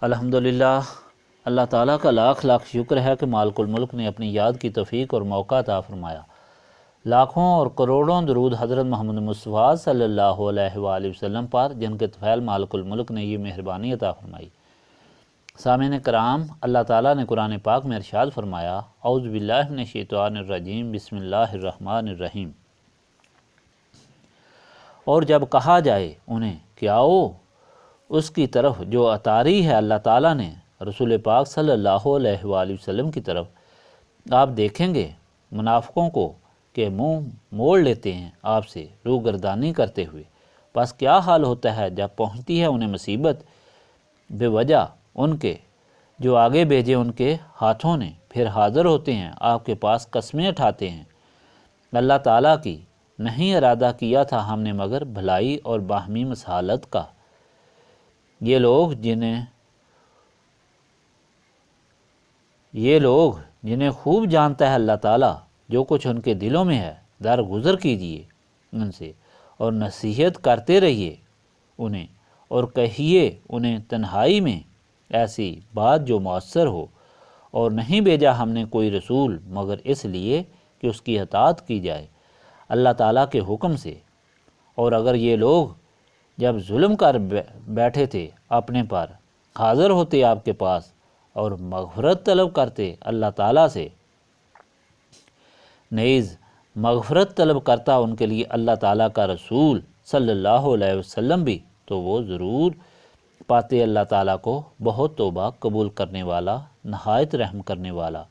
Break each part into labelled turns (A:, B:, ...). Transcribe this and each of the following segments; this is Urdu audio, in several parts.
A: الحمدللہ، اللہ تعالیٰ کا لاکھ لاکھ شکر ہے کہ مالک الملک نے اپنی یاد کی توفیق اور موقع عطا فرمایا۔ لاکھوں اور کروڑوں درود حضرت محمد مصطفیٰ صلی اللہ علیہ وآلہ وسلم پر، جن کے طفیل مالک الملک نے یہ مہربانی عطا فرمائی۔ سامعین کرام، اللہ تعالیٰ نے قرآن پاک میں ارشاد فرمایا، اعوذ باللہ من الشیطان الرجیم، بسم اللہ الرحمن الرحیم۔ اور جب کہا جائے انہیں کہ آؤ اس کی طرف جو اتاری ہے اللہ تعالیٰ نے رسول پاک صلی اللہ علیہ وآلہ وسلم کی طرف، آپ دیکھیں گے منافقوں کو کہ منہ موڑ لیتے ہیں آپ سے روگردانی کرتے ہوئے۔ بس کیا حال ہوتا ہے جب پہنچتی ہے انہیں مصیبت بے وجہ ان کے جو آگے بھیجے ان کے ہاتھوں نے، پھر حاضر ہوتے ہیں آپ کے پاس قسمیں اٹھاتے ہیں، اللہ تعالیٰ کی نہیں ارادہ کیا تھا ہم نے مگر بھلائی اور باہمی مصالحت کا۔ یہ لوگ جنہیں خوب جانتا ہے اللہ تعالیٰ جو کچھ ان کے دلوں میں ہے، درگزر کیجیے ان سے اور نصیحت کرتے رہیے انہیں، اور کہیے انہیں تنہائی میں ایسی بات جو مؤثر ہو، اور نہیں بھیجا ہم نے کوئی رسول مگر اس لیے کہ اس کی اطاعت کی جائے اللہ تعالیٰ کے حکم سے۔ اور اگر یہ لوگ جب ظلم کر بیٹھے تھے اپنے پر، حاضر ہوتے آپ کے پاس اور مغفرت طلب کرتے اللہ تعالیٰ سے، نیز مغفرت طلب کرتا ان کے لیے اللہ تعالیٰ کا رسول صلی اللہ علیہ وسلم بھی، تو وہ ضرور پاتے اللہ تعالیٰ کو بہت توبہ قبول کرنے والا، نہایت رحم کرنے والا۔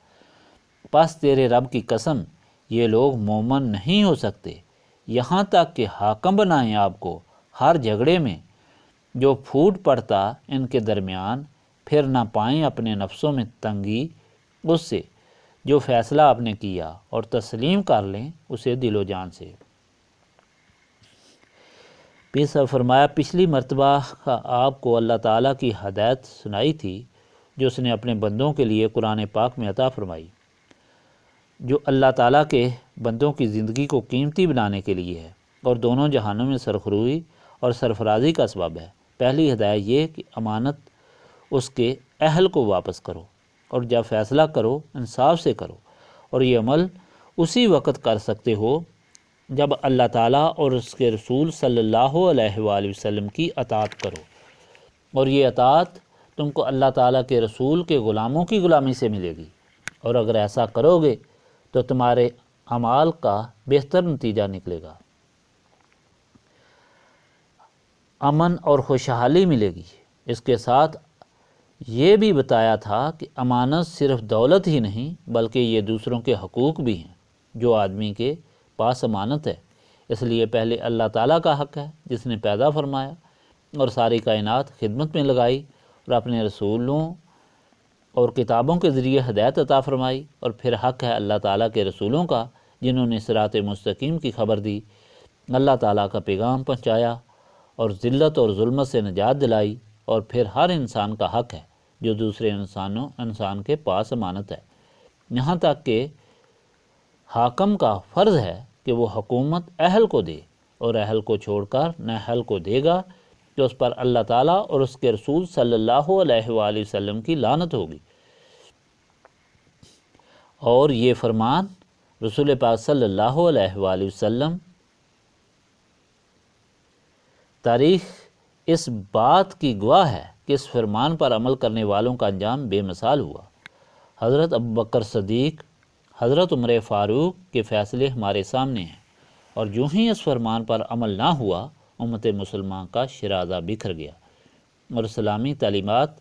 A: پس تیرے رب کی قسم، یہ لوگ مومن نہیں ہو سکتے یہاں تک کہ حاکم بنائیں آپ کو ہر جھگڑے میں جو پھوٹ پڑتا ان کے درمیان، پھر نہ پائیں اپنے نفسوں میں تنگی اس سے جو فیصلہ آپ نے کیا، اور تسلیم کر لیں اسے دل و جان سے۔ پھر فرمایا، پچھلی مرتبہ آپ کو اللہ تعالیٰ کی ہدایت سنائی تھی جو اس نے اپنے بندوں کے لیے قرآن پاک میں عطا فرمائی، جو اللہ تعالیٰ کے بندوں کی زندگی کو قیمتی بنانے کے لیے ہے اور دونوں جہانوں میں سرخروئی اور سرفرازی کا سبب ہے۔ پہلی ہدایت یہ کہ امانت اس کے اہل کو واپس کرو، اور جب فیصلہ کرو انصاف سے کرو، اور یہ عمل اسی وقت کر سکتے ہو جب اللہ تعالیٰ اور اس کے رسول صلی اللہ علیہ وآلہ وسلم کی اطاعت کرو، اور یہ اطاعت تم کو اللہ تعالیٰ کے رسول کے غلاموں کی غلامی سے ملے گی، اور اگر ایسا کرو گے تو تمہارے اعمال کا بہتر نتیجہ نکلے گا، امن اور خوشحالی ملے گی۔ اس کے ساتھ یہ بھی بتایا تھا کہ امانت صرف دولت ہی نہیں بلکہ یہ دوسروں کے حقوق بھی ہیں جو آدمی کے پاس امانت ہے۔ اس لیے پہلے اللہ تعالیٰ کا حق ہے جس نے پیدا فرمایا اور ساری کائنات خدمت میں لگائی اور اپنے رسولوں اور کتابوں کے ذریعے ہدایت عطا فرمائی، اور پھر حق ہے اللہ تعالیٰ کے رسولوں کا جنہوں نے صراط مستقیم کی خبر دی، اللہ تعالیٰ کا پیغام پہنچایا اور ذلت اور ظلمت سے نجات دلائی، اور پھر ہر انسان کا حق ہے جو دوسرے انسان کے پاس امانت ہے، یہاں تک کہ حاکم کا فرض ہے کہ وہ حکومت اہل کو دے، اور اہل کو چھوڑ کر نااہل کو دے گا کہ اس پر اللہ تعالیٰ اور اس کے رسول صلی اللہ علیہ وآلہ وسلم کی لعنت ہوگی۔ اور یہ فرمان رسول پاک صلی اللہ علیہ وآلہ وسلم تاریخ اس بات کی گواہ ہے کہ اس فرمان پر عمل کرنے والوں کا انجام بے مثال ہوا۔ حضرت ابوبکر صدیق، حضرت عمر فاروق کے فیصلے ہمارے سامنے ہیں، اور جو ہی اس فرمان پر عمل نہ ہوا امت مسلمان کا شرازہ بکھر گیا اور اسلامی تعلیمات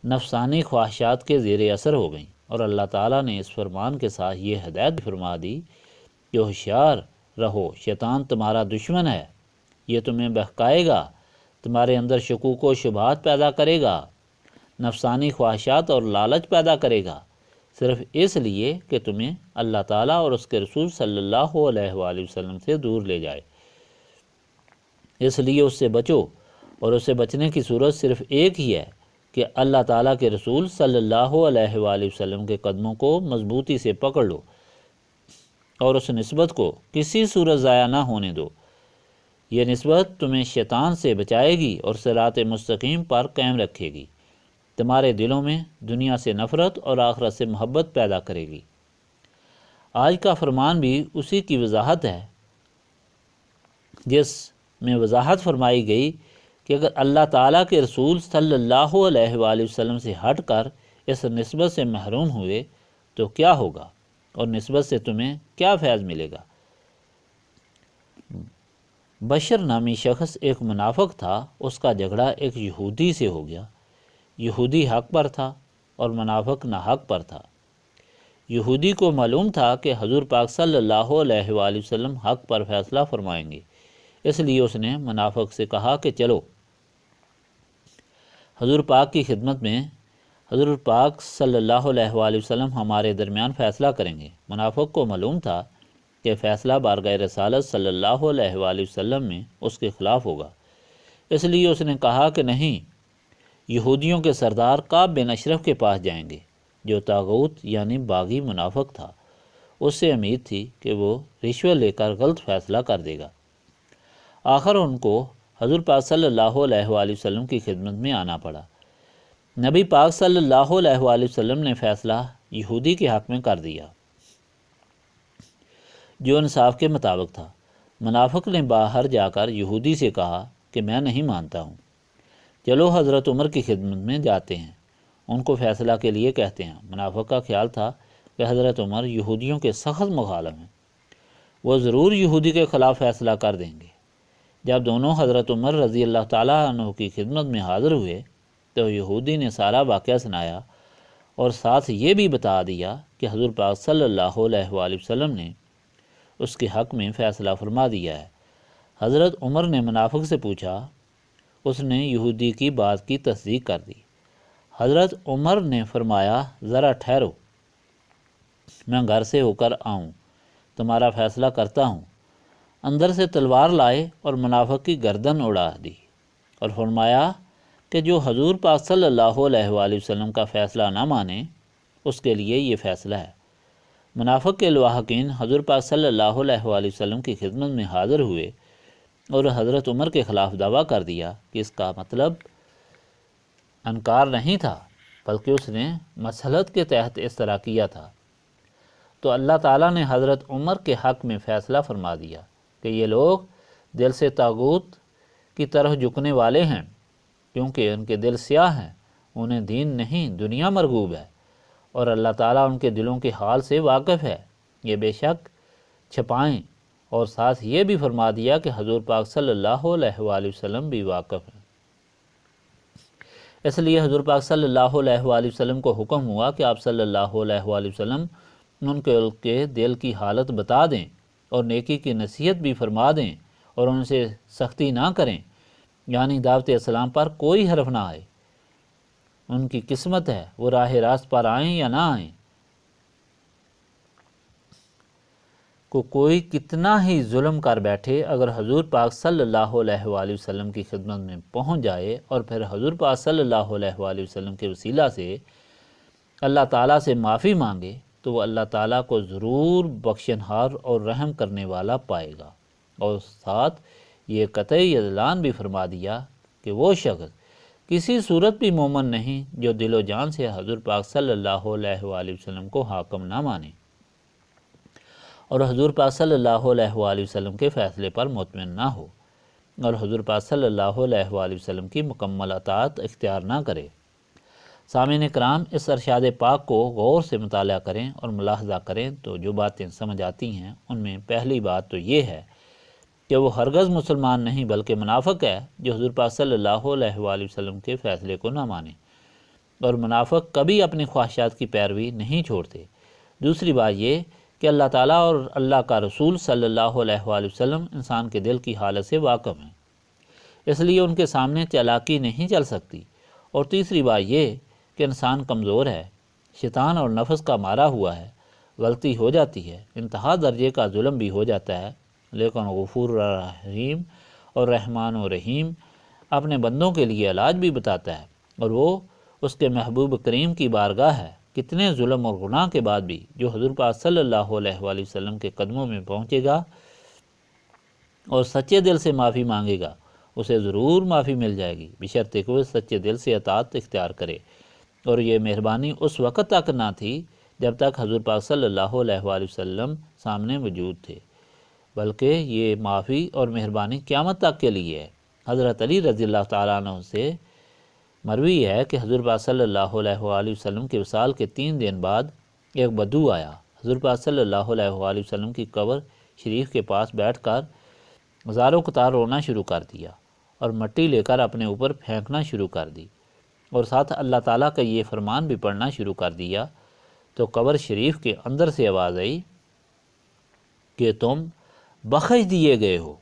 A: نفسانی خواہشات کے زیر اثر ہو گئیں، اور اللہ تعالیٰ نے اس فرمان کے ساتھ یہ ہدایت فرما دی کہ ہوشیار رہو، شیطان تمہارا دشمن ہے، یہ تمہیں بہکائے گا، تمہارے اندر شکوک و شبہات پیدا کرے گا، نفسانی خواہشات اور لالچ پیدا کرے گا، صرف اس لیے کہ تمہیں اللہ تعالیٰ اور اس کے رسول صلی اللہ علیہ وآلہ وسلم سے دور لے جائے۔ اس لیے اس سے بچو، اور اس سے بچنے کی صورت صرف ایک ہی ہے کہ اللہ تعالیٰ کے رسول صلی اللہ علیہ وآلہ وسلم کے قدموں کو مضبوطی سے پکڑ لو اور اس نسبت کو کسی صورت ضائع نہ ہونے دو۔ یہ نسبت تمہیں شیطان سے بچائے گی اور صراط مستقیم پر قائم رکھے گی۔ تمہارے دلوں میں دنیا سے نفرت اور آخرت سے محبت پیدا کرے گی۔ آج کا فرمان بھی اسی کی وضاحت ہے، جس میں وضاحت فرمائی گئی کہ اگر اللہ تعالیٰ کے رسول صلی اللہ علیہ وآلہ وسلم سے ہٹ کر اس نسبت سے محروم ہوئے تو کیا ہوگا، اور نسبت سے تمہیں کیا فیض ملے گا۔ بشر نامی شخص ایک منافق تھا، اس کا جھگڑا ایک یہودی سے ہو گیا۔ یہودی حق پر تھا اور منافق ناحق پر تھا۔ یہودی کو معلوم تھا کہ حضور پاک صلی اللہ علیہ وآلہ وسلم حق پر فیصلہ فرمائیں گے، اس لیے اس نے منافق سے کہا کہ چلو حضور پاک کی خدمت میں حضور پاک صلی اللہ علیہ وآلہ وسلم ہمارے درمیان فیصلہ کریں گے۔ منافق کو معلوم تھا کہ فیصلہ بارگاہ رسالت صلی اللہ علیہ وآلہ وسلم میں اس کے خلاف ہوگا، اس لیے اس نے کہا کہ نہیں، یہودیوں کے سردار کعب بن اشرف کے پاس جائیں گے، جو طاغوت یعنی باغی منافق تھا۔ اس سے امید تھی کہ وہ رشوت لے کر غلط فیصلہ کر دے گا۔ آخر ان کو حضور پاک صلی اللہ علیہ وآلہ وسلم کی خدمت میں آنا پڑا۔ نبی پاک صلی اللہ علیہ وآلہ وسلم نے فیصلہ یہودی کے حق میں کر دیا، جو انصاف کے مطابق تھا۔ منافق نے باہر جا کر یہودی سے کہا کہ میں نہیں مانتا ہوں، چلو حضرت عمر کی خدمت میں جاتے ہیں، ان کو فیصلہ کے لیے کہتے ہیں۔ منافق کا خیال تھا کہ حضرت عمر یہودیوں کے سخت مخالف ہیں، وہ ضرور یہودی کے خلاف فیصلہ کر دیں گے۔ جب دونوں حضرت عمر رضی اللہ تعالیٰ عنہ کی خدمت میں حاضر ہوئے تو یہودی نے سارا واقعہ سنایا اور ساتھ یہ بھی بتا دیا کہ حضور پاک صلی اللہ علیہ وآلہ وسلم نے اس کے حق میں فیصلہ فرما دیا ہے۔ حضرت عمر نے منافق سے پوچھا، اس نے یہودی کی بات کی تصدیق کر دی۔ حضرت عمر نے فرمایا، ذرا ٹھہرو، میں گھر سے ہو کر آؤں، تمہارا فیصلہ کرتا ہوں۔ اندر سے تلوار لائے اور منافق کی گردن اڑا دی اور فرمایا کہ جو حضور پاک صلی اللہ علیہ وآلہ وسلم کا فیصلہ نہ مانے اس کے لیے یہ فیصلہ ہے۔ منافق کے لواحقین حضور پاک صلی اللہ علیہ وآلہ وسلم کی خدمت میں حاضر ہوئے اور حضرت عمر کے خلاف دعویٰ کر دیا کہ اس کا مطلب انکار نہیں تھا، بلکہ اس نے مصلحت کے تحت اس طرح کیا تھا۔ تو اللہ تعالیٰ نے حضرت عمر کے حق میں فیصلہ فرما دیا کہ یہ لوگ دل سے طاغوت کی طرف جھکنے والے ہیں، کیونکہ ان کے دل سیاہ ہیں، انہیں دین نہیں دنیا مرغوب ہے، اور اللہ تعالیٰ ان کے دلوں کے حال سے واقف ہے، یہ بے شک چھپائیں۔ اور ساتھ یہ بھی فرما دیا کہ حضور پاک صلی اللہ علیہ وآلہ وسلم بھی واقف ہیں۔ اس لیے حضور پاک صلی اللہ علیہ وآلہ وسلم کو حکم ہوا کہ آپ صلی اللہ علیہ وآلہ وسلم ان کے دل کی حالت بتا دیں اور نیکی کی نصیحت بھی فرما دیں اور ان سے سختی نہ کریں، یعنی دعوت اسلام پر کوئی حرف نہ آئے۔ ان کی قسمت ہے وہ راہ راست پر آئیں یا نہ آئیں۔ کوئی کتنا ہی ظلم کر بیٹھے، اگر حضور پاک صلی اللہ علیہ وآلہ وسلم کی خدمت میں پہنچ جائے اور پھر حضور پاک صلی اللہ علیہ وآلہ وسلم کے وسیلہ سے اللہ تعالیٰ سے معافی مانگے تو وہ اللہ تعالیٰ کو ضرور بخشنہار اور رحم کرنے والا پائے گا۔ اور ساتھ یہ قطعی اعلان بھی فرما دیا کہ وہ شخص کسی صورت بھی مومن نہیں جو دل و جان سے حضور پاک صلی اللہ علیہ وآلہ وسلم کو حاکم نہ مانے اور حضور پاک صلی اللہ علیہ وآلہ وسلم کے فیصلے پر مطمئن نہ ہو اور حضور پاک صلی اللہ علیہ وآلہ وسلم کی مکمل اطاعت اختیار نہ کرے۔ سامعین کرام، اس ارشاد پاک کو غور سے مطالعہ کریں اور ملاحظہ کریں تو جو باتیں سمجھ آتی ہیں ان میں پہلی بات تو یہ ہے کہ وہ ہرگز مسلمان نہیں بلکہ منافق ہے جو حضور پاک صلی اللہ علیہ وآلہ وسلم کے فیصلے کو نہ مانے، اور منافق کبھی اپنی خواہشات کی پیروی نہیں چھوڑتے۔ دوسری بات یہ کہ اللہ تعالیٰ اور اللہ کا رسول صلی اللہ علیہ وآلہ وسلم انسان کے دل کی حالت سے واقف ہیں، اس لیے ان کے سامنے چالاکی نہیں چل سکتی۔ اور تیسری بات یہ کہ انسان کمزور ہے، شیطان اور نفس کا مارا ہوا ہے، غلطی ہو جاتی ہے، انتہا درجے کا ظلم بھی ہو جاتا ہے، لیکن غفور رحیم اور رحمان و رحیم اپنے بندوں کے لیے علاج بھی بتاتا ہے، اور وہ اس کے محبوب کریم کی بارگاہ ہے۔ کتنے ظلم اور گناہ کے بعد بھی جو حضور پاک صلی اللہ علیہ وآلہ وسلم کے قدموں میں پہنچے گا اور سچے دل سے معافی مانگے گا اسے ضرور معافی مل جائے گی، بشرطیکہ وہ سچے دل سے اطاعت اختیار کرے۔ اور یہ مہربانی اس وقت تک نہ تھی جب تک حضور پاک صلی اللہ علیہ وآلہ وسلم سامنے موجود تھے، بلکہ یہ معافی اور مہربانی قیامت تک کے لیے ہے۔ حضرت علی رضی اللہ تعالیٰ عنہ سے مروی ہے کہ حضور پاک صلی اللہ علیہ وآلہ وسلم کے وصال کے 3 دن بعد ایک بدو آیا، حضور پاک صلی اللہ علیہ وآلہ وسلم کی قبر شریف کے پاس بیٹھ کر ہزاروں قطار رونا شروع کر دیا اور مٹی لے کر اپنے اوپر پھینکنا شروع کر دی، اور ساتھ اللہ تعالیٰ کا یہ فرمان بھی پڑھنا شروع کر دیا۔ تو قبر شریف کے اندر سے آواز آئی کہ تم بخش دیے گئے ہو۔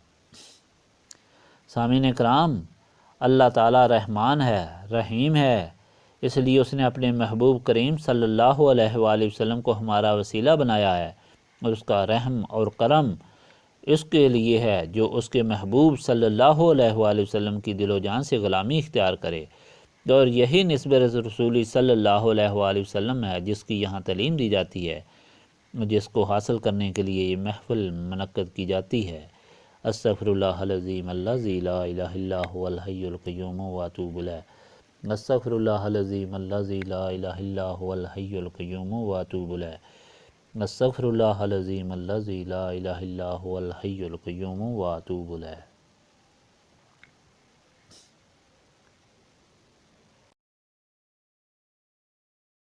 A: سامعین کرام، اللہ تعالیٰ رحمان ہے، رحیم ہے، اس لیے اس نے اپنے محبوب کریم صلی اللہ علیہ وآلہ وسلم کو ہمارا وسیلہ بنایا ہے، اور اس کا رحم اور کرم اس کے لیے ہے جو اس کے محبوب صلی اللہ علیہ وآلہ وسلم کی دل و جان سے غلامی اختیار کرے، اور یہی نسبت رسولی صلی اللہ علیہ وآلہ وسلم ہے جس کی یہاں تعلیم دی جاتی ہے، جس کو حاصل کرنے کے لیے یہ محفل منعقد کی جاتی ہے۔ استغفر اللہ العظیم الذی لا الہ الا هو الحی القیوم واتوب الیہ۔ استغفر اللہ العظیم الذی لا الہ الا هو الحی القیوم واتوب الیہ۔ استغفر اللہ العظیم الذی لا الہ الا هو الحی القیوم واتوب الیہ۔